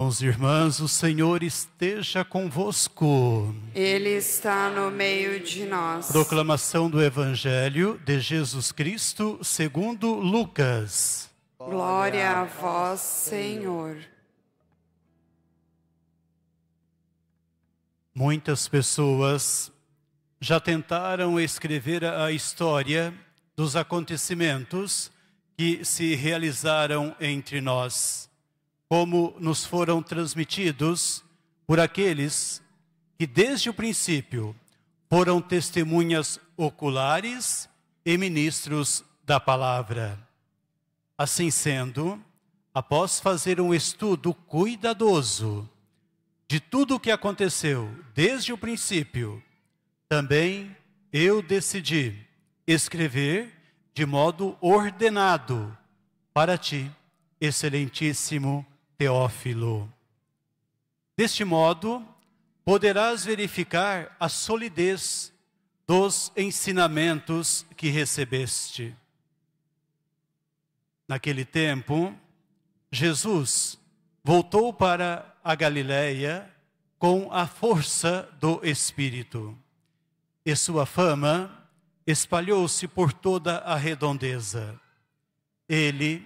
Irmãos e irmãs, o Senhor esteja convosco. Ele está no meio de nós. Proclamação do Evangelho de Jesus Cristo segundo Lucas. Glória a vós, Senhor. Muitas pessoas já tentaram escrever a história dos acontecimentos que se realizaram entre nós, como nos foram transmitidos por aqueles que desde o princípio foram testemunhas oculares e ministros da palavra. Assim sendo, após fazer um estudo cuidadoso de tudo o que aconteceu desde o princípio, também eu decidi escrever de modo ordenado para ti, excelentíssimo Teófilo. Deste modo, poderás verificar a solidez dos ensinamentos que recebeste. Naquele tempo, Jesus voltou para a Galileia com a força do Espírito, e sua fama espalhou-se por toda a redondeza. Ele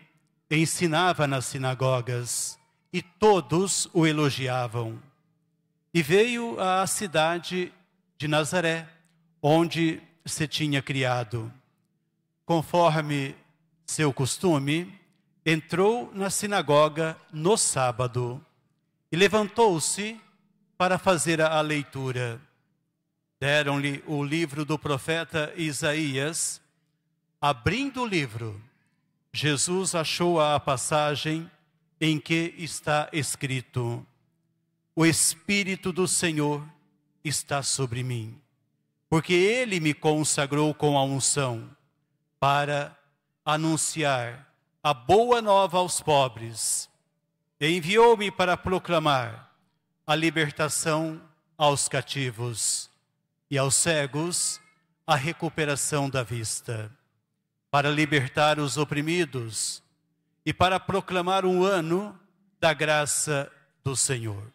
ensinava nas sinagogas, e todos o elogiavam. E veio à cidade de Nazaré, onde se tinha criado. Conforme seu costume, entrou na sinagoga no sábado e levantou-se para fazer a leitura. Deram-lhe o livro do profeta Isaías. Abrindo o livro, Jesus achou a passagem em que está escrito: o Espírito do Senhor está sobre mim, porque Ele me consagrou com a unção para anunciar a boa nova aos pobres, e enviou-me para proclamar a libertação aos cativos e aos cegos a recuperação da vista, para libertar os oprimidos e para proclamar um ano da graça do Senhor.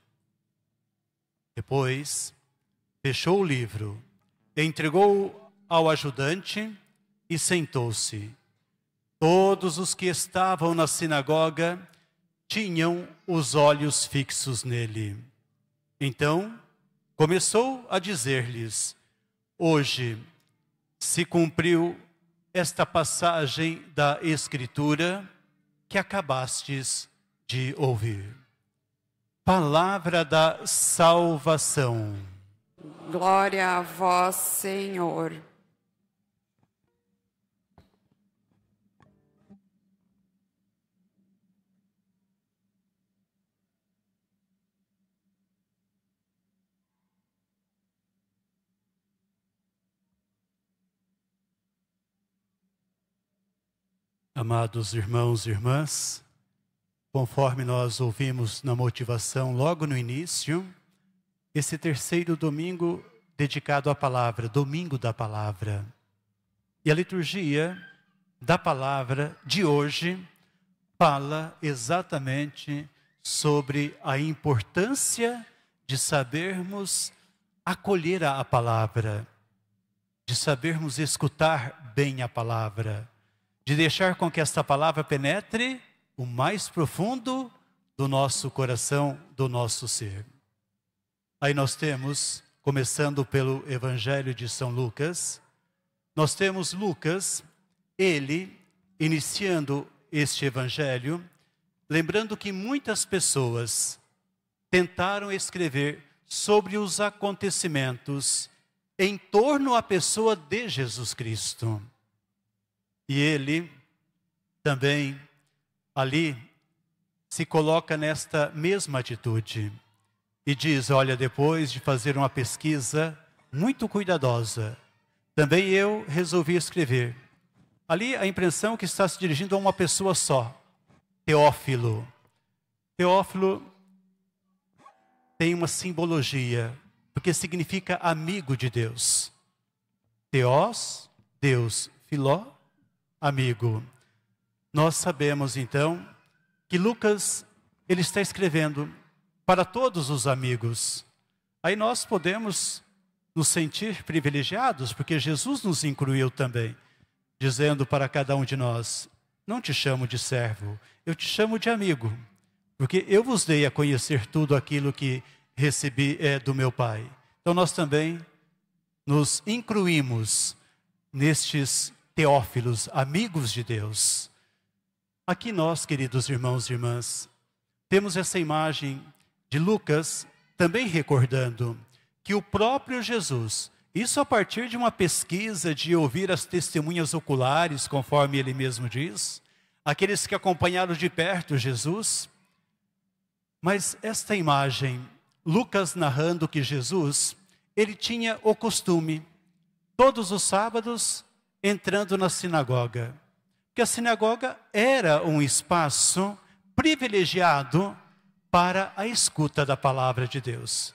Depois, fechou o livro, entregou ao ajudante e sentou-se. Todos os que estavam na sinagoga tinham os olhos fixos nele. Então, começou a dizer-lhes: hoje se cumpriu esta passagem da Escritura que acabastes de ouvir. Palavra da salvação. Glória a vós, Senhor. Amados irmãos e irmãs, conforme nós ouvimos na motivação logo no início, esse terceiro domingo dedicado à palavra, domingo da palavra. E a liturgia da palavra de hoje fala exatamente sobre a importância de sabermos acolher a palavra, de sabermos escutar bem a palavra, de deixar com que esta palavra penetre o mais profundo do nosso coração, do nosso ser. Aí nós temos, começando pelo Evangelho de São Lucas, nós temos Lucas, ele iniciando este Evangelho, lembrando que muitas pessoas tentaram escrever sobre os acontecimentos em torno à pessoa de Jesus Cristo. E ele também ali se coloca nesta mesma atitude e diz: olha, depois de fazer uma pesquisa muito cuidadosa, também eu resolvi escrever. Ali a impressão que está se dirigindo a uma pessoa só, Teófilo. Teófilo tem uma simbologia, porque significa amigo de Deus. Teós, Deus, filó, amigo. Nós sabemos então que Lucas, ele está escrevendo para todos os amigos. Aí nós podemos nos sentir privilegiados, porque Jesus nos incluiu também, dizendo para cada um de nós: não te chamo de servo, eu te chamo de amigo, porque eu vos dei a conhecer tudo aquilo que recebi do meu Pai. Então nós também nos incluímos nestes teófilos, amigos de Deus. Aqui nós, queridos irmãos e irmãs, temos essa imagem de Lucas também recordando que o próprio Jesus, isso a partir de uma pesquisa, de ouvir as testemunhas oculares, conforme ele mesmo diz, aqueles que acompanharam de perto Jesus. Mas esta imagem, Lucas narrando que Jesus, ele tinha o costume, todos os sábados, entrando na sinagoga. Porque a sinagoga era um espaço privilegiado para a escuta da palavra de Deus,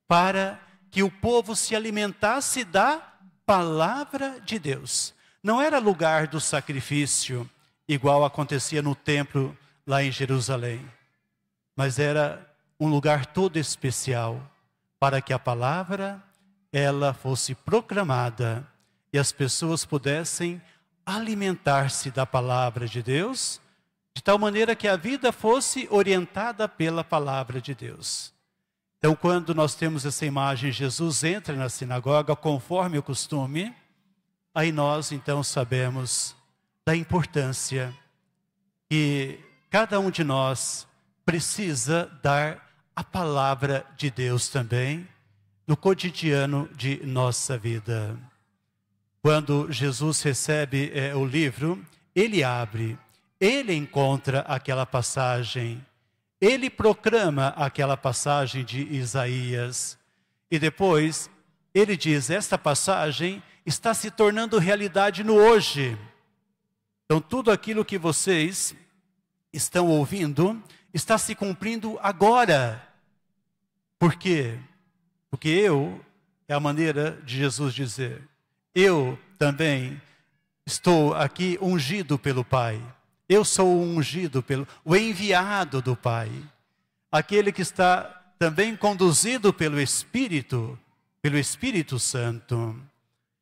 para que o povo se alimentasse da palavra de Deus. Não era lugar do sacrifício, igual acontecia no templo lá em Jerusalém, mas era um lugar todo especial para que a palavra ela fosse proclamada e as pessoas pudessem alimentar-se da palavra de Deus, de tal maneira que a vida fosse orientada pela palavra de Deus. Então, quando nós temos essa imagem, Jesus entra na sinagoga conforme o costume, aí nós então sabemos da importância que cada um de nós precisa dar a palavra de Deus também no cotidiano de nossa vida. Quando Jesus recebe o livro, ele abre, ele encontra aquela passagem, ele proclama aquela passagem de Isaías. E depois ele diz, esta passagem está se tornando realidade no hoje. Então tudo aquilo que vocês estão ouvindo está se cumprindo agora. Por quê? Porque é a maneira de Jesus dizer, eu também estou aqui ungido pelo Pai. Eu sou o ungido, o enviado do Pai. Aquele que está também conduzido pelo Espírito Santo.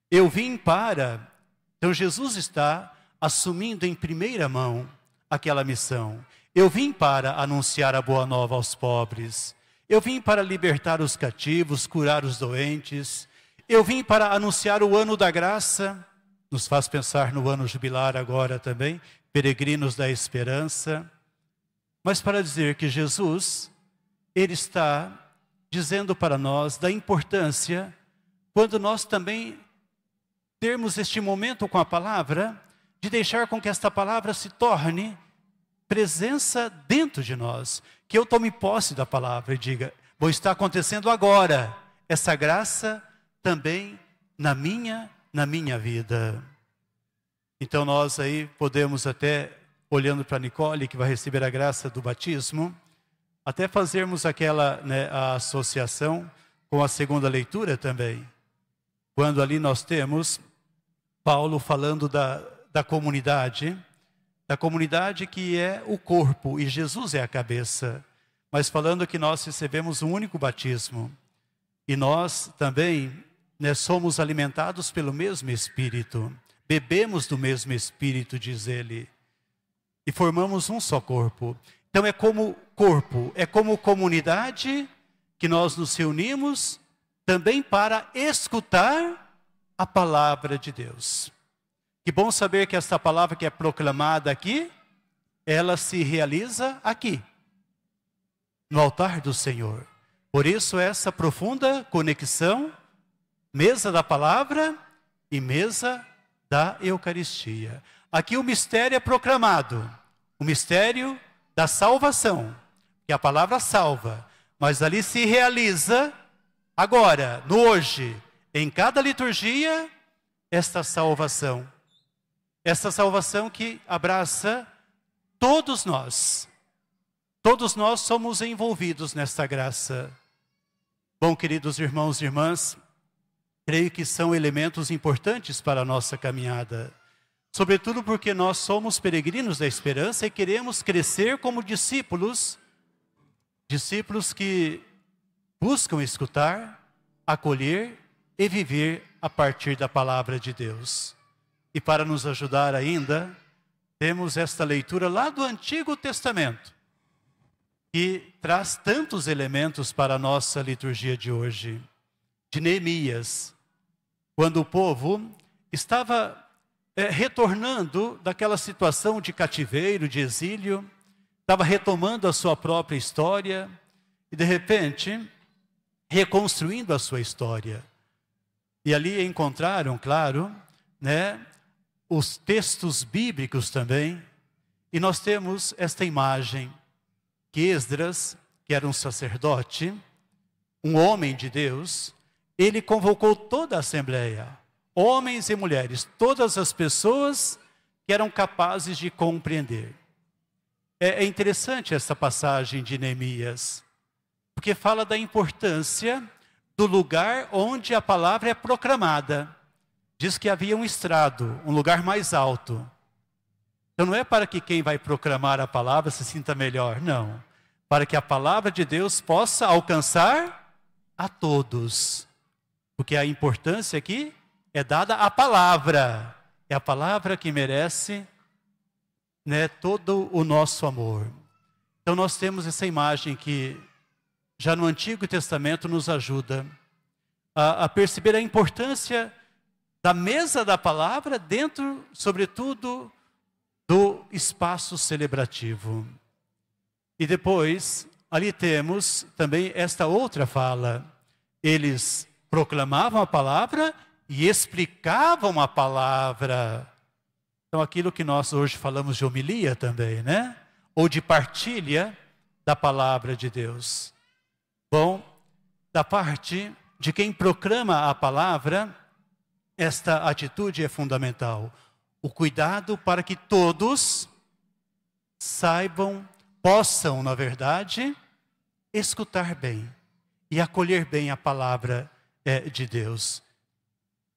Eu vim para... Então Jesus está assumindo em primeira mão aquela missão. Eu vim para anunciar a boa nova aos pobres. Eu vim para libertar os cativos, curar os doentes. Eu vim para anunciar o ano da graça. Nos faz pensar no ano jubilar agora também. Peregrinos da esperança. Mas para dizer que Jesus, ele está dizendo para nós da importância, quando nós também termos este momento com a palavra, de deixar com que esta palavra se torne presença dentro de nós. Que eu tome posse da palavra e diga, bom, está acontecendo agora, essa graça também na minha vida. Então nós aí podemos até, olhando para Nicole, que vai receber a graça do batismo, até fazermos aquela a associação com a segunda leitura também. Quando ali nós temos Paulo falando da comunidade que é o corpo e Jesus é a cabeça, mas falando que nós recebemos um único batismo e nós também somos alimentados pelo mesmo Espírito, bebemos do mesmo Espírito, diz ele, e formamos um só corpo. Então é como corpo, é como comunidade que nós nos reunimos também para escutar a palavra de Deus. Que bom saber que esta palavra que é proclamada aqui, ela se realiza aqui, no altar do Senhor. Por isso essa profunda conexão, mesa da palavra e mesa da Eucaristia. Aqui o mistério é proclamado, o mistério da salvação, que a palavra salva, mas ali se realiza agora, no hoje, em cada liturgia, esta salvação. Esta salvação que abraça todos nós. Todos nós somos envolvidos nesta graça. Bom, queridos irmãos e irmãs, creio que são elementos importantes para a nossa caminhada. Sobretudo porque nós somos peregrinos da esperança e queremos crescer como discípulos Discípulos que buscam escutar, acolher e viver a partir da palavra de Deus. E para nos ajudar ainda, temos esta leitura lá do Antigo Testamento, que traz tantos elementos para a nossa liturgia de hoje. De Neemias, quando o povo estava retornando daquela situação de cativeiro, de exílio, estava retomando a sua própria história e, de repente, reconstruindo a sua história. E ali encontraram, claro, os textos bíblicos também. E nós temos esta imagem que Esdras, que era um sacerdote, um homem de Deus, ele convocou toda a assembleia, homens e mulheres, todas as pessoas que eram capazes de compreender. É interessante essa passagem de Neemias, porque fala da importância do lugar onde a palavra é proclamada. Diz que havia um estrado, um lugar mais alto. Então não é para que quem vai proclamar a palavra se sinta melhor, não. Para que a palavra de Deus possa alcançar a todos. Porque a importância aqui é dada à palavra. É a palavra que merece todo o nosso amor. Então nós temos essa imagem que já no Antigo Testamento nos ajuda a perceber a importância da mesa da palavra dentro, sobretudo, do espaço celebrativo. E depois, ali temos também esta outra fala. Eles proclamavam a palavra e explicavam a palavra. Então, aquilo que nós hoje falamos de homilia também, ou de partilha da palavra de Deus. Bom, da parte de quem proclama a palavra, esta atitude é fundamental. O cuidado para que todos possam, na verdade, escutar bem e acolher bem a palavra de Deus.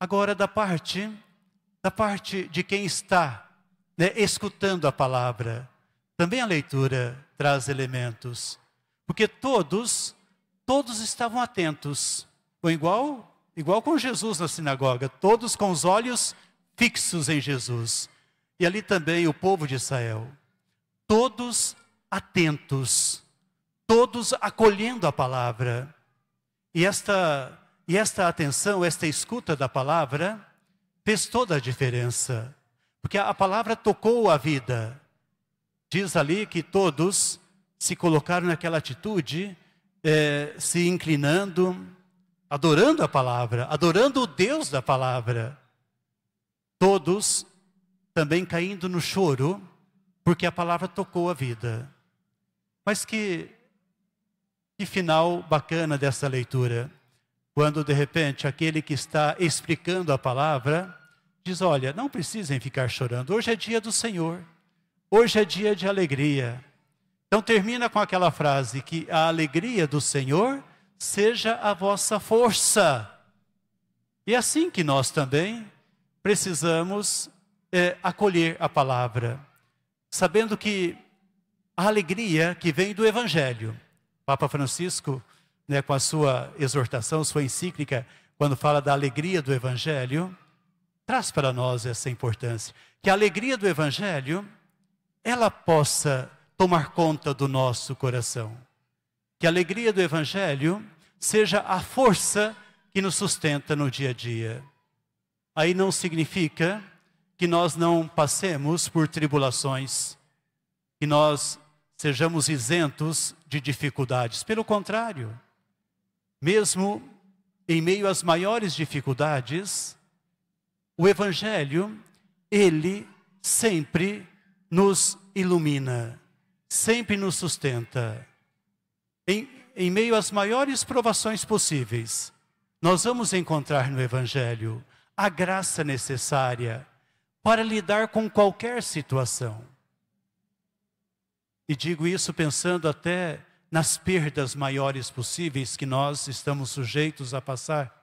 Agora, da parte de quem está escutando a palavra, também a leitura traz elementos. Porque todos estavam atentos. Foi igual com Jesus na sinagoga, todos com os olhos fixos em Jesus. E ali também o povo de Israel, todos atentos, todos acolhendo a palavra. E esta atenção, esta escuta da palavra, fez toda a diferença. Porque a palavra tocou a vida. Diz ali que todos se colocaram naquela atitude, se inclinando, adorando a palavra, adorando o Deus da palavra. Todos também caindo no choro, porque a palavra tocou a vida. Mas que final bacana dessa leitura, quando de repente aquele que está explicando a palavra, diz, olha, não precisem ficar chorando, hoje é dia do Senhor, hoje é dia de alegria. Então termina com aquela frase, que a alegria do Senhor seja a vossa força. E é assim que nós também precisamos acolher a palavra, sabendo que a alegria que vem do Evangelho. Papa Francisco, com a sua exortação, sua encíclica, quando fala da alegria do Evangelho, traz para nós essa importância. Que a alegria do Evangelho, ela possa tomar conta do nosso coração. Que a alegria do Evangelho seja a força que nos sustenta no dia a dia. Aí não significa que nós não passemos por tribulações, que nós sejamos isentos de dificuldades. Pelo contrário, mesmo em meio às maiores dificuldades, o Evangelho, ele sempre nos ilumina, sempre nos sustenta. Em meio às maiores provações possíveis, nós vamos encontrar no Evangelho a graça necessária para lidar com qualquer situação. E digo isso pensando até nas perdas maiores possíveis que nós estamos sujeitos a passar.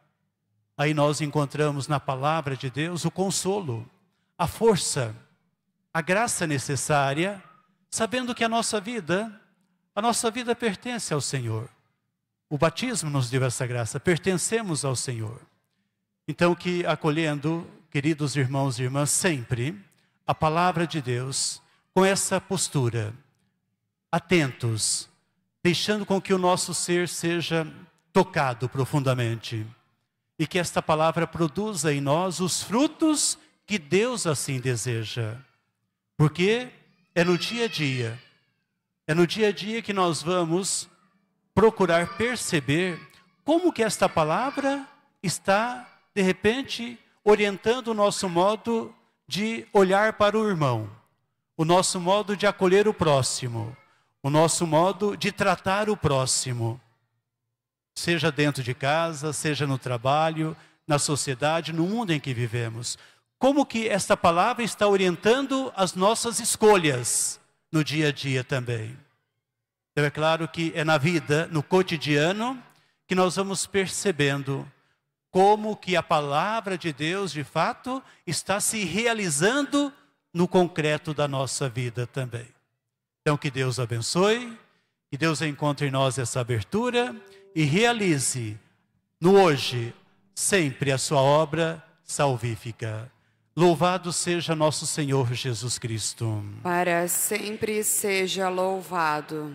Aí nós encontramos na palavra de Deus o consolo, a força, a graça necessária, sabendo que a nossa vida, A nossa vida pertence ao Senhor. O batismo nos deu essa graça, pertencemos ao Senhor. Então que acolhendo, queridos irmãos e irmãs, sempre a palavra de Deus, com essa postura, atentos, deixando com que o nosso ser seja tocado profundamente. E que esta palavra produza em nós os frutos que Deus assim deseja. Porque é no dia a dia que nós vamos procurar perceber como que esta palavra está, de repente, orientando o nosso modo de olhar para o irmão, o nosso modo de acolher o próximo, o nosso modo de tratar o próximo, seja dentro de casa, seja no trabalho, na sociedade, no mundo em que vivemos. Como que esta palavra está orientando as nossas escolhas no dia a dia também. Então é claro que é na vida, no cotidiano, que nós vamos percebendo como que a palavra de Deus, de fato, está se realizando no concreto da nossa vida também. Então que Deus abençoe, que Deus encontre em nós essa abertura e realize no hoje, sempre a sua obra salvífica. Louvado seja nosso Senhor Jesus Cristo. Para sempre seja louvado.